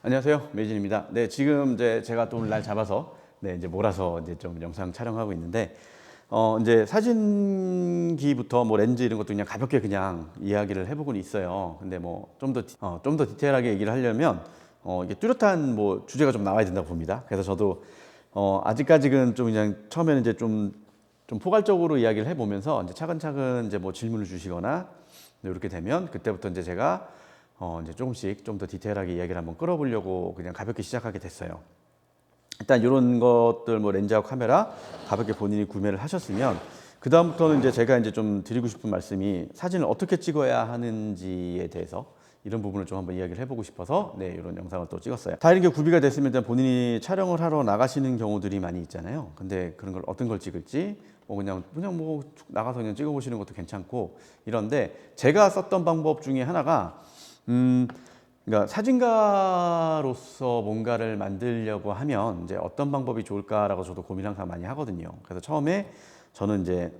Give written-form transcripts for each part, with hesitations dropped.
안녕하세요, 메이진입니다. 네, 지금 이제 제가 또 오늘 날 잡아서 이제 몰아서 이제 좀 영상 촬영하고 있는데, 이제 사진기부터 뭐 렌즈 이런 것도 그냥 가볍게 그냥 이야기를 해보고는 있어요. 근데 뭐 좀 더 디테일하게 얘기를 하려면 이게 뚜렷한 뭐 주제가 좀 나와야 된다고 봅니다. 그래서 저도 아직까지는 좀 그냥 처음에는 이제 좀 포괄적으로 이야기를 해보면서 이제 차근차근 이제 뭐 질문을 주시거나 이렇게 되면 그때부터 이제 제가 이제 조금씩 좀 더 디테일하게 이야기를 한번 끌어보려고 그냥 가볍게 시작하게 됐어요. 일단 이런 것들 뭐 렌즈하고 카메라 가볍게 본인이 구매를 하셨으면 그 다음부터는 이제 제가 이제 좀 드리고 싶은 말씀이 사진을 어떻게 찍어야 하는지에 대해서 이런 부분을 좀 한번 이야기를 해보고 싶어서 이런 영상을 또 찍었어요. 다 이런 게 구비가 됐으면 일단 본인이 촬영을 하러 나가시는 경우들이 많이 있잖아요. 근데 그런 걸 어떤 걸 찍을지 뭐 그냥 뭐 나가서 그냥 찍어보시는 것도 괜찮고 이런데 제가 썼던 방법 중에 하나가 그러니까 사진가로서 뭔가를 만들려고 하면 이제 어떤 방법이 좋을까라고 저도 고민을 항상 많이 하거든요. 그래서 처음에 저는 이제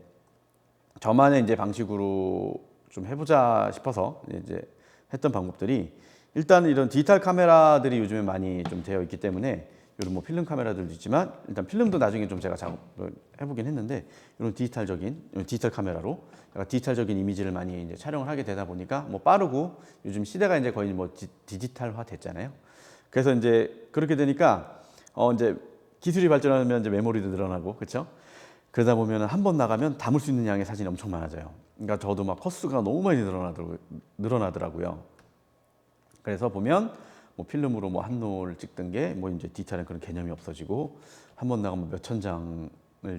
저만의 이제 방식으로 좀 해보자 싶어서 이제 했던 방법들이 일단 이런 디지털 카메라들이 요즘에 많이 좀 되어 있기 때문에 이런 뭐 필름 카메라들도 있지만 일단 필름도 나중에 좀 제가 작업을 해보긴 했는데 이런 디지털 카메라로 약간 디지털적인 이미지를 많이 이제 촬영을 하게 되다 보니까 뭐 빠르고 요즘 시대가 이제 거의 뭐 디지털화 됐잖아요. 그래서 이제 그렇게 되니까 이제 기술이 발전하면 이제 메모리도 늘어나고 그렇죠? 그러다 보면 한 번 나가면 담을 수 있는 양의 사진이 엄청 많아져요. 그러니까 저도 막 컷수가 너무 많이 늘어나더라고요. 그래서 보면 뭐 필름으로 뭐 한 롤 찍던 게 뭐 이제 디지털은 그런 개념이 없어지고 한 번 나가면 몇천 장을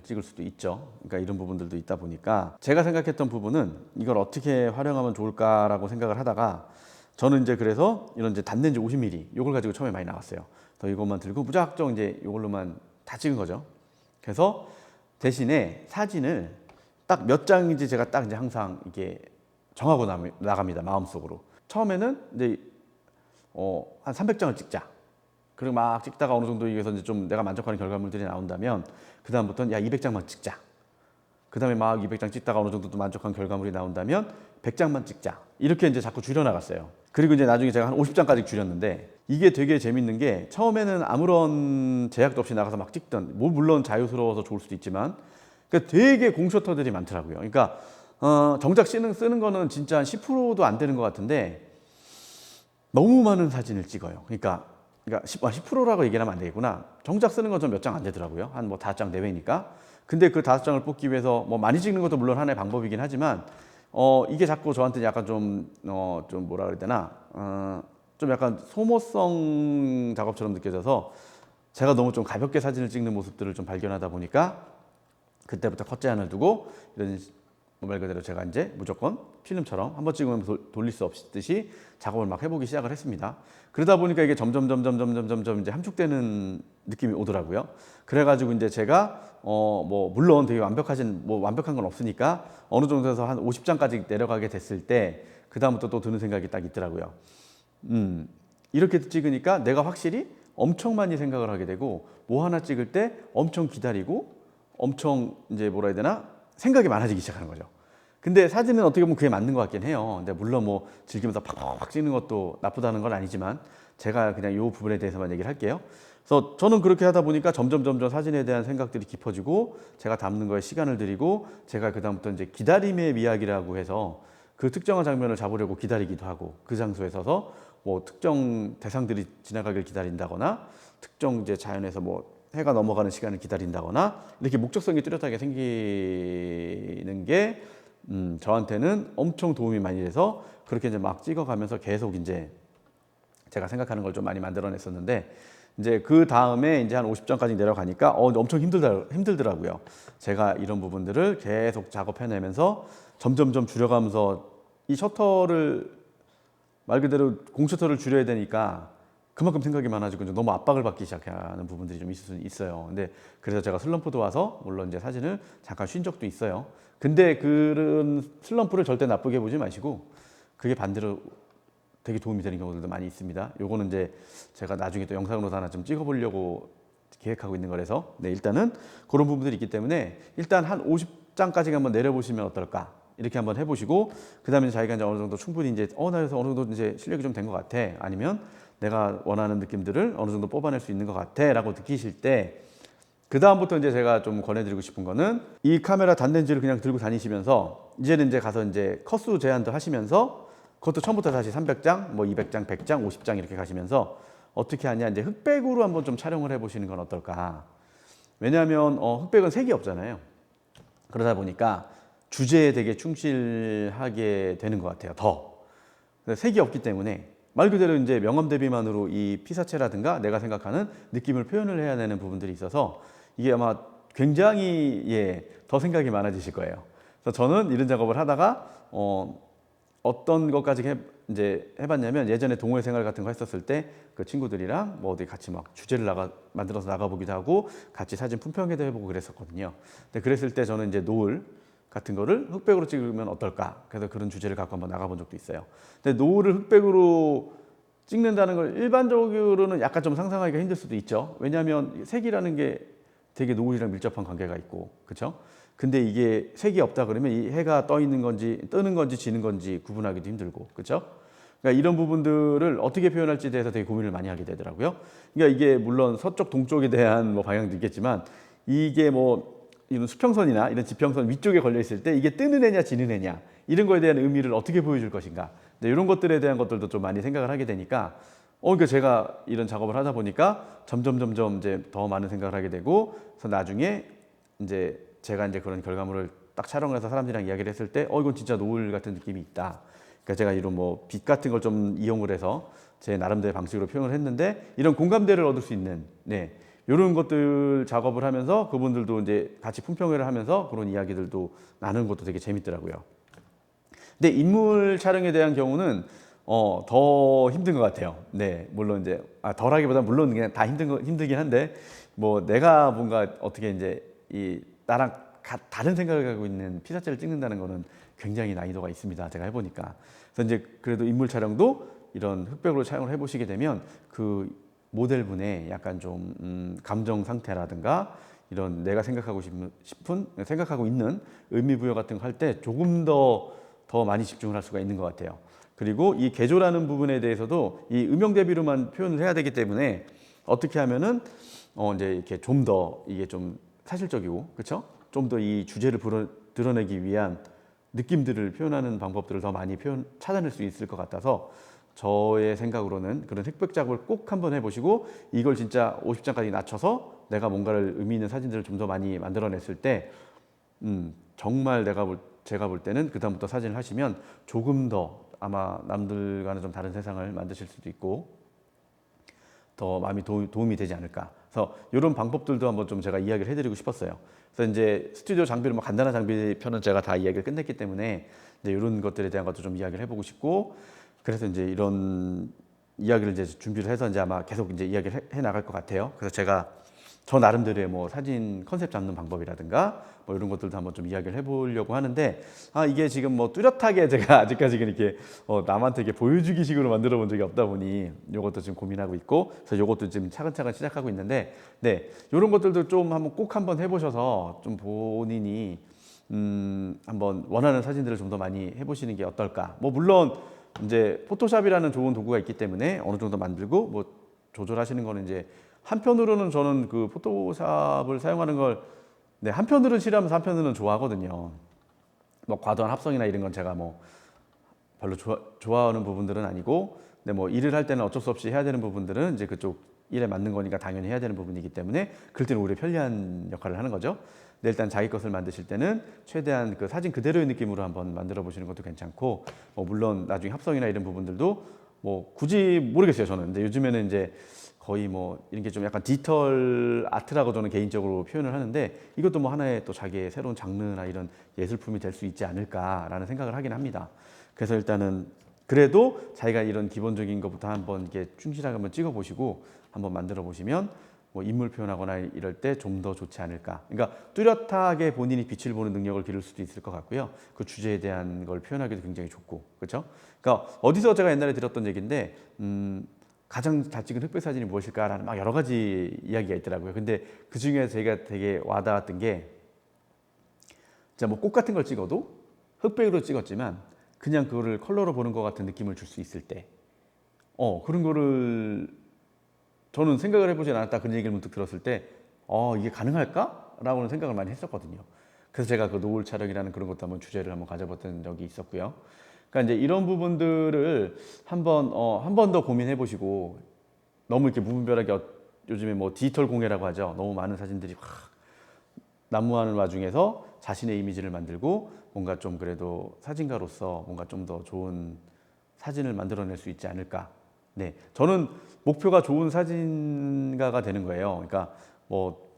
찍을 수도 있죠. 그러니까 이런 부분들도 있다 보니까 제가 생각했던 부분은 이걸 어떻게 활용하면 좋을까라고 생각을 하다가 저는 이제 그래서 이런 이제 단렌즈 50mm 이걸 가지고 처음에 많이 나왔어요. 더 이것만 들고 무작정 이제 이걸로만 다 찍은 거죠. 그래서 대신에 사진을 딱 몇 장인지 제가 딱 이제 항상 이게 정하고 나갑니다. 마음속으로. 처음에는 이제 한 300장을 찍자. 그리고 막 찍다가 어느 정도 위해서 이제 좀 내가 만족하는 결과물들이 나온다면 그 다음부터는 야 200장만 찍자. 그 다음에 막 200장 찍다가 어느 정도 또 만족한 결과물이 나온다면 100장만 찍자. 이렇게 이제 자꾸 줄여나갔어요. 그리고 이제 나중에 제가 한 50장까지 줄였는데 이게 되게 재밌는 게 처음에는 아무런 제약도 없이 나가서 막 찍던 뭐 물론 자유스러워서 좋을 수도 있지만 그러니까 되게 공쇼터들이 많더라고요. 그러니까 정작 쓰는 거는 진짜 한 10%도 안 되는 것 같은데 너무 많은 사진을 찍어요. 그러니까 10%라고 얘기를 하면 안 되겠구나. 정작 쓰는 건 좀 몇 장 안 되더라고요. 한 뭐 5장 내외니까. 근데 그 5장을 뽑기 위해서 뭐 많이 찍는 것도 물론 하나의 방법이긴 하지만 이게 자꾸 저한테 약간 좀 뭐라 그래야 되나 좀 약간 소모성 작업처럼 느껴져서 제가 너무 좀 가볍게 사진을 찍는 모습들을 좀 발견하다 보니까 그때부터 컷 제한을 두고 이런 말 그대로 제가 이제 무조건 필름처럼 한번 찍으면 돌릴 수 없듯이 작업을 막 해보기 시작을 했습니다. 그러다 보니까 이게 점점 이제 함축되는 느낌이 오더라고요. 그래가지고 이제 제가 뭐 물론 되게 완벽한 건 없으니까 어느 정도에서 한 50장까지 내려가게 됐을 때 그 다음부터 또 드는 생각이 딱 있더라고요. 이렇게 찍으니까 내가 확실히 엄청 많이 생각을 하게 되고 뭐 하나 찍을 때 엄청 기다리고 엄청 이제 뭐라 해야 되나 생각이 많아지기 시작하는 거죠. 근데 사진은 어떻게 보면 그게 맞는 것 같긴 해요. 근데 물론 뭐 즐기면서 팍팍 찍는 것도 나쁘다는 건 아니지만 제가 그냥 이 부분에 대해서만 얘기를 할게요. 그래서 저는 그렇게 하다 보니까 점점 사진에 대한 생각들이 깊어지고 제가 담는 거에 시간을 들이고 제가 그다음부터 이제 기다림의 이야기라고 해서 그 특정한 장면을 잡으려고 기다리기도 하고 그 장소에 서서 뭐 특정 대상들이 지나가길 기다린다거나 특정 이제 자연에서 뭐 해가 넘어가는 시간을 기다린다거나 이렇게 목적성이 뚜렷하게 생기는 게 저한테는 엄청 도움이 많이 돼서 그렇게 이제 막 찍어가면서 계속 이제 제가 생각하는 걸 좀 많이 만들어냈었는데 이제 그 다음에 이제 한 50장까지 내려가니까 엄청 힘들더라고요. 제가 이런 부분들을 계속 작업해내면서 점점 줄여가면서 이 셔터를 말 그대로 공셔터를 줄여야 되니까 그만큼 생각이 많아지고 너무 압박을 받기 시작하는 부분들이 좀 있을 수 있어요. 근데 그래서 제가 슬럼프도 와서 물론 이제 사진을 잠깐 쉰 적도 있어요. 근데 그런 슬럼프를 절대 나쁘게 보지 마시고 그게 반대로 되게 도움이 되는 경우들도 많이 있습니다. 요거는 이제 제가 나중에 또 영상으로 하나 좀 찍어보려고 계획하고 있는 거라서 일단은 그런 부분들이 있기 때문에 일단 한 50장까지 한번 내려보시면 어떨까 이렇게 한번 해보시고 그 다음에 자기가 이제 어느 정도 충분히 이제 나 그래서 어느 정도 이제 실력이 좀 된 것 같아 아니면 내가 원하는 느낌들을 어느 정도 뽑아낼 수 있는 것 같아 라고 느끼실 때, 그 다음부터 이제 제가 좀 권해드리고 싶은 거는 이 카메라 단렌즈를 그냥 들고 다니시면서 이제는 이제 가서 이제 컷수 제한도 하시면서, 그것도 처음부터 다시 300장, 뭐 200장, 100장, 50장 이렇게 가시면서 어떻게 하냐, 이제 흑백으로 한번 좀 촬영을 해보시는 건 어떨까. 왜냐하면 흑백은 색이 없잖아요. 그러다 보니까 주제에 되게 충실하게 되는 것 같아요. 더 색이 없기 때문에 말 그대로 이제 명암 대비만으로 이 피사체라든가 내가 생각하는 느낌을 표현을 해야 되는 부분들이 있어서 이게 아마 굉장히 더 생각이 많아지실 거예요. 그래서 저는 이런 작업을 하다가 어떤 것까지 이제 해봤냐면, 예전에 동호회 생활 같은 거 했었을 때 그 친구들이랑 뭐 어디 같이 막 주제를 만들어서 나가보기도 하고 같이 사진 품평회도 해보고 그랬었거든요. 근데 그랬을 때 저는 이제 노을 같은 거를 흑백으로 찍으면 어떨까? 그래서 그런 주제를 갖고 한번 나가본 적도 있어요. 근데 노을을 흑백으로 찍는다는 걸 일반적으로는 약간 좀 상상하기가 힘들 수도 있죠. 왜냐하면 색이라는 게 되게 노을이랑 밀접한 관계가 있고, 그렇죠? 근데 이게 색이 없다 그러면 이 해가 떠 있는 건지 뜨는 건지 지는 건지 구분하기도 힘들고, 그렇죠? 그러니까 이런 부분들을 어떻게 표현할지에 대해서 되게 고민을 많이 하게 되더라고요. 그러니까 이게 물론 서쪽 동쪽에 대한 뭐 방향도 있겠지만, 이게 뭐 이런 수평선이나 이런 지평선 위쪽에 걸려 있을 때 이게 뜨는 애냐 지는 애냐 이런 거에 대한 의미를 어떻게 보여줄 것인가, 이런 것들에 대한 것들도 좀 많이 생각을 하게 되니까 그러니까 제가 이런 작업을 하다 보니까 점점 이제 더 많은 생각을 하게 되고, 그래서 나중에 이제 제가 이제 그런 결과물을 딱 촬영을 해서 사람들이랑 이야기를 했을 때 이건 진짜 노을 같은 느낌이 있다. 그러니까 제가 이런 뭐 빛 같은 걸 좀 이용을 해서 제 나름대로의 방식으로 표현을 했는데, 이런 공감대를 얻을 수 있는 이런 것들 작업을 하면서 그분들도 이제 같이 품평회를 하면서 그런 이야기들도 나누는 것도 되게 재밌더라고요. 근데 인물 촬영에 대한 경우는 더 힘든 것 같아요. 네, 물론 이제 덜하기보다 물론 그냥 다 힘들긴 한데, 뭐 내가 뭔가 어떻게 이제 이 나랑 다른 생각을 가지고 있는 피사체를 찍는다는 거는 굉장히 난이도가 있습니다. 제가 해보니까. 그래서 이제 그래도 인물 촬영도 이런 흑백으로 촬영을 해보시게 되면 그 모델분의 약간 좀 감정 상태라든가 이런 내가 생각하고 있는 의미 부여 같은 거 할 때 조금 더 많이 집중을 할 수가 있는 것 같아요. 그리고 이 개조라는 부분에 대해서도 이 음영 대비로만 표현을 해야 되기 때문에 어떻게 하면은 이제 이렇게 좀 더 이게 좀 사실적이고, 그렇죠? 좀 더 이 주제를 드러내기 위한 느낌들을 표현하는 방법들을 더 많이 찾아낼 수 있을 것 같아서, 저의 생각으로는 그런 흑백 작업을 꼭 한번 해보시고 이걸 진짜 50장까지 낮춰서 내가 뭔가를 의미 있는 사진들을 좀 더 많이 만들어냈을 때 정말 제가 볼 때는 그다음부터 사진을 하시면 조금 더 아마 남들과는 좀 다른 세상을 만드실 수도 있고 더 많이 도움이 되지 않을까. 그래서 이런 방법들도 한번 좀 제가 이야기를 해드리고 싶었어요. 그래서 이제 스튜디오 장비를 뭐 간단한 장비 편은 제가 다 이야기를 끝냈기 때문에 이제 이런 것들에 대한 것도 좀 이야기를 해보고 싶고, 그래서 이제 이런 이야기를 이제 준비를 해서 이제 아마 계속 이제 이야기를 해 나갈 것 같아요. 그래서 제가 저 나름대로의 뭐 사진 컨셉 잡는 방법이라든가 뭐 이런 것들도 한번 좀 이야기를 해보려고 하는데, 이게 지금 뭐 뚜렷하게 제가 아직까지 이렇게 남한테 이렇게 보여주기 식으로 만들어 본 적이 없다 보니 이것도 지금 고민하고 있고, 그래서 이것도 지금 차근차근 시작하고 있는데, 이런 것들도 좀 한번 꼭 한번 해보셔서 좀 본인이 한번 원하는 사진들을 좀 더 많이 해보시는 게 어떨까. 뭐 물론 이제 포토샵이라는 좋은 도구가 있기 때문에 어느 정도 만들고 뭐 조절하시는 거는 이제 한편으로는 저는 그 포토샵을 사용하는 걸 한편으로는 싫어하면서 한편으로는 좋아하거든요. 뭐 과도한 합성이나 이런 건 제가 뭐 별로 좋아하는 부분들은 아니고, 근데 뭐 일을 할 때는 어쩔 수 없이 해야 되는 부분들은 이제 그쪽 일에 맞는 거니까 당연히 해야 되는 부분이기 때문에 그럴 때는 오히려 편리한 역할을 하는 거죠. 근데 일단 자기 것을 만드실 때는 최대한 그 사진 그대로의 느낌으로 한번 만들어 보시는 것도 괜찮고, 뭐 물론 나중에 합성이나 이런 부분들도 뭐 굳이 모르겠어요 저는. 근데 요즘에는 이제 거의 뭐 이런 게 좀 약간 디지털 아트라고 저는 개인적으로 표현을 하는데, 이것도 뭐 하나의 또 자기의 새로운 장르나 이런 예술품이 될 수 있지 않을까라는 생각을 하긴 합니다. 그래서 일단은 그래도 자기가 이런 기본적인 것부터 한번 이렇게 충실하게 한번 찍어 보시고 한번 만들어 보시면 뭐 인물 표현하거나 이럴 때 좀 더 좋지 않을까. 그러니까 뚜렷하게 본인이 빛을 보는 능력을 기를 수도 있을 것 같고요. 그 주제에 대한 걸 표현하기도 굉장히 좋고, 그렇죠? 그러니까 어디서 제가 옛날에 들었던 얘기인데 가장 잘 찍은 흑백 사진이 무엇일까라는 막 여러 가지 이야기가 있더라고요. 근데 그 중에 제가 되게 와닿았던 게, 진짜 뭐 꽃 같은 걸 찍어도 흑백으로 찍었지만 그냥 그거를 컬러로 보는 것 같은 느낌을 줄 수 있을 때 그런 거를 저는 생각을 해보진 않았다. 그런 얘기를 문득 들었을 때, 이게 가능할까? 라고는 생각을 많이 했었거든요. 그래서 제가 그 노을 촬영이라는 그런 것도 한번 주제를 한번 가져봤던 적이 있었고요. 그러니까 이제 이런 부분들을 한 번 더 고민해 보시고, 너무 이렇게 무분별하게 요즘에 뭐 디지털 공예라고 하죠. 너무 많은 사진들이 확 난무하는 와중에서 자신의 이미지를 만들고 뭔가 좀 그래도 사진가로서 뭔가 좀 더 좋은 사진을 만들어낼 수 있지 않을까. 네, 저는 목표가 좋은 사진가가 되는 거예요. 그러니까 뭐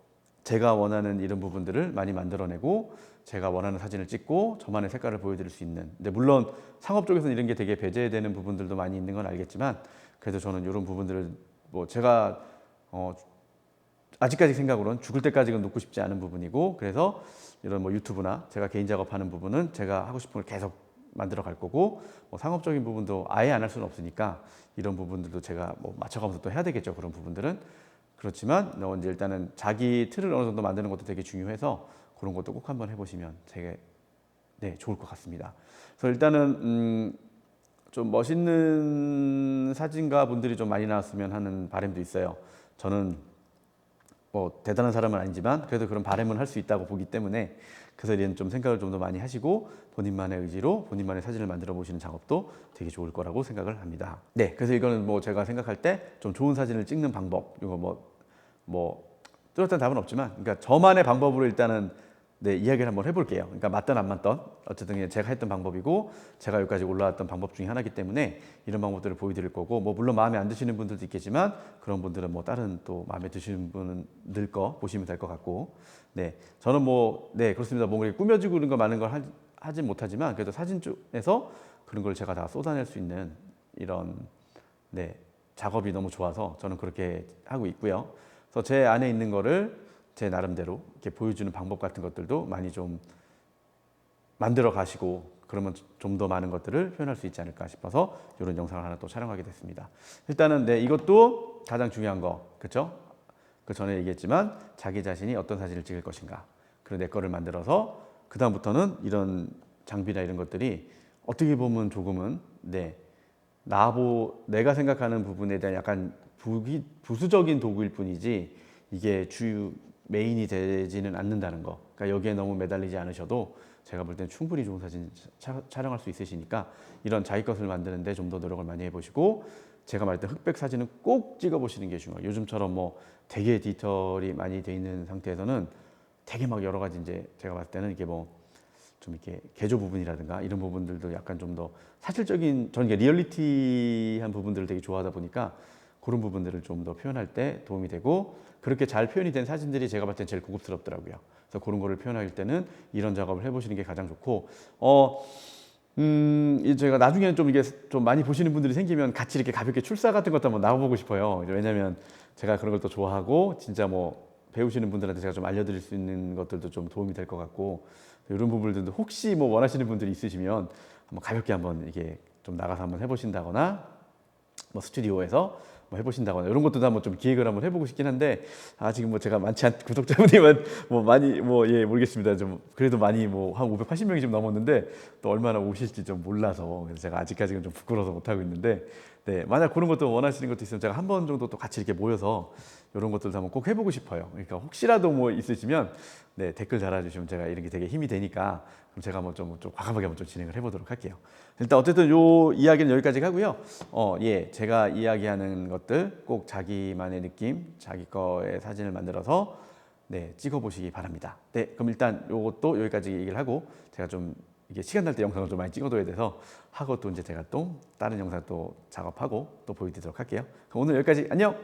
제가 원하는 이런 부분들을 많이 만들어내고 제가 원하는 사진을 찍고 저만의 색깔을 보여드릴 수 있는. 근데 물론 상업 쪽에서는 이런 게 되게 배제되는 부분들도 많이 있는 건 알겠지만 그래도 저는 이런 부분들을 뭐 제가 아직까지 생각으로는 죽을 때까지는 놓고 싶지 않은 부분이고 그래서 이런 뭐 유튜브나 제가 개인 작업하는 부분은 제가 하고 싶은 걸 계속 만들어 갈 거고 뭐 상업적인 부분도 아예 안 할 수는 없으니까 이런 부분들도 제가 뭐 맞춰가면서 또 해야 되겠죠. 그런 부분들은 그렇지만 이제 일단은 자기 틀을 어느 정도 만드는 것도 되게 중요해서 그런 것도 꼭 한번 해보시면 되게 좋을 것 같습니다. 그래서 일단은 좀 멋있는 사진가 분들이 좀 많이 나왔으면 하는 바람도 있어요. 저는 뭐 대단한 사람은 아니지만 그래도 그런 바람은 할 수 있다고 보기 때문에 그래서 이런 좀 생각을 좀 더 많이 하시고 본인만의 의지로 본인만의 사진을 만들어 보시는 작업도 되게 좋을 거라고 생각을 합니다. 네, 그래서 이거는 뭐 제가 생각할 때 좀 좋은 사진을 찍는 방법 이거 뭐 뚜렷한 답은 없지만 그러니까 저만의 방법으로 일단은 이야기를 한번 해볼게요. 그러니까 맞던 안 맞던 어쨌든 제가 했던 방법이고 제가 여기까지 올라왔던 방법 중에 하나이기 때문에 이런 방법들을 보여드릴 거고 뭐 물론 마음에 안 드시는 분들도 있겠지만 그런 분들은 뭐 다른 또 마음에 드시는 분들 거 보시면 될 것 같고 저는 그렇습니다. 뭐 꾸며지고 그런 거 많은 걸 하진 못하지만 그래도 사진 쪽에서 그런 걸 제가 다 쏟아낼 수 있는 이런 작업이 너무 좋아서 저는 그렇게 하고 있고요. 그래서 제 안에 있는 거를 제 나름대로 이렇게 보여주는 방법 같은 것들도 많이 좀 만들어 가시고 그러면 좀 더 많은 것들을 표현할 수 있지 않을까 싶어서 이런 영상을 하나 또 촬영하게 됐습니다. 일단은 이것도 가장 중요한 거 그렇죠? 그 전에 얘기했지만 자기 자신이 어떤 사진을 찍을 것인가 그리고 내 거를 만들어서 그 다음부터는 이런 장비나 이런 것들이 어떻게 보면 조금은 내가 생각하는 부분에 대한 약간 부수적인 도구일 뿐이지 이게 주요 메인이 되지는 않는다는 거. 그러니까 여기에 너무 매달리지 않으셔도 제가 볼 땐 충분히 좋은 사진 촬영할 수 있으시니까 이런 자기 것을 만드는데 좀 더 노력을 많이 해보시고 제가 말했던 흑백 사진은 꼭 찍어보시는 게 중요해요. 요즘처럼 뭐 되게 디지털이 많이 돼 있는 상태에서는 되게 막 여러 가지 이제 제가 봤을 때는 이게 뭐 좀 이렇게 개조 부분이라든가 이런 부분들도 약간 좀 더 사실적인 저는 이게 리얼리티한 부분들을 되게 좋아하다 보니까 그런 부분들을 좀 더 표현할 때 도움이 되고 그렇게 잘 표현이 된 사진들이 제가 봤을 땐 제일 고급스럽더라고요. 그래서 그런 거를 표현할 때는 이런 작업을 해보시는 게 가장 좋고 제가 나중에 좀 이게 좀 많이 보시는 분들이 생기면 같이 이렇게 가볍게 출사 같은 것도 한번 나와보고 싶어요. 왜냐면 제가 그런 걸 또 좋아하고 진짜 뭐 배우시는 분들한테 제가 좀 알려드릴 수 있는 것들도 좀 도움이 될 것 같고 이런 부분들도 혹시 뭐 원하시는 분들이 있으시면 한번 가볍게 한번 이게 좀 나가서 한번 해보신다거나 뭐 스튜디오에서 뭐 해보신다거나 이런 것도 한번 좀 기획을 한번 해보고 싶긴 한데 지금 뭐 제가 많지 않 구독자분이만 뭐 많이 모르겠습니다. 좀 그래도 많이 뭐 한 580명이 좀 넘었는데 또 얼마나 오실지 좀 몰라서 그래서 제가 아직까지는 좀 부끄러워서 못 하고 있는데 만약 그런 것도 원하시는 것도 있으면 제가 한 번 정도 또 같이 이렇게 모여서 이런 것들도 한번 꼭 해보고 싶어요. 그러니까 혹시라도 뭐 있으시면 댓글 달아주시면 제가 이런 게 되게 힘이 되니까 그럼 제가 한번 좀 과감하게 한번 좀 진행을 해보도록 할게요. 일단 어쨌든 요 이야기는 여기까지 하고요. 제가 이야기하는 것들 꼭 자기만의 느낌, 자기 거의 사진을 만들어서 찍어보시기 바랍니다. 그럼 일단 요것도 여기까지 얘기를 하고 제가 좀 이게 시간 날 때 영상을 좀 많이 찍어둬야 돼서 하고 또 이제 제가 또 다른 영상 또 작업하고 또 보여드리도록 할게요. 그럼 오늘 여기까지 안녕.